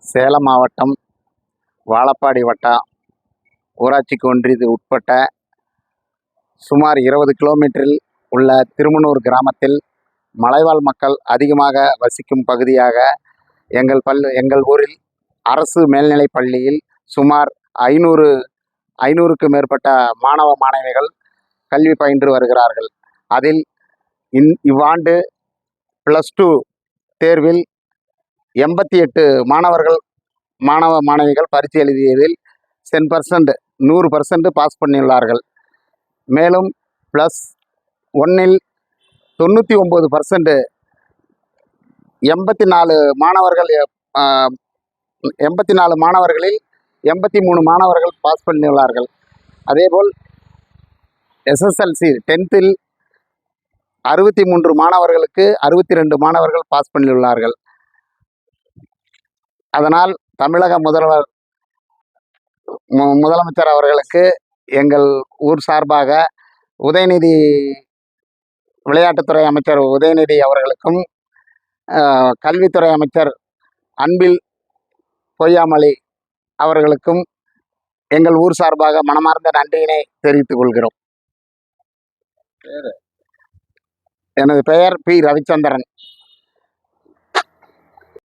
சேலம் மாவட்டம் வாழப்பாடி வட்டம் ஊராட்சிக்கு ஒன்றியத்துக்கு உட்பட்ட சுமார் 20 கிலோமீட்டரில் உள்ள திருமனூர் கிராமத்தில் மலைவாழ் மக்கள் அதிகமாக வசிக்கும் பகுதியாக எங்கள் ஊரில் அரசு மேல்நிலைப் பள்ளியில் சுமார் 500க்கு மேற்பட்ட மாணவ மாணவிகள் கல்வி பயின்று வருகிறார்கள். அதில் இவ்வாண்டு +2 தேர்வில் 88 மாணவ மாணவிகள் பரீட்சை எழுதியதில் 100% பாஸ் பண்ணியுள்ளார்கள். மேலும் +1ல் 99% 84 மாணவர்களில் 83 மாணவர்கள் பாஸ் பண்ணியுள்ளார்கள். அதேபோல் SSLC 10ல் 63 மாணவர்களுக்கு 62 மாணவர்கள் பாஸ் பண்ணியுள்ளார்கள். அதனால் தமிழக முதலமைச்சர் அவர்களுக்கு எங்கள் ஊர் சார்பாக விளையாட்டுத்துறை அமைச்சர் உதயநிதி அவர்களுக்கும் கல்வித்துறை அமைச்சர் அன்பில் பொய்யாமொழி அவர்களுக்கும் எங்கள் ஊர் சார்பாக மனமார்ந்த நன்றியினை தெரிவித்துக் கொள்கிறோம். எனது பெயர் பி. ரவிச்சந்திரன்.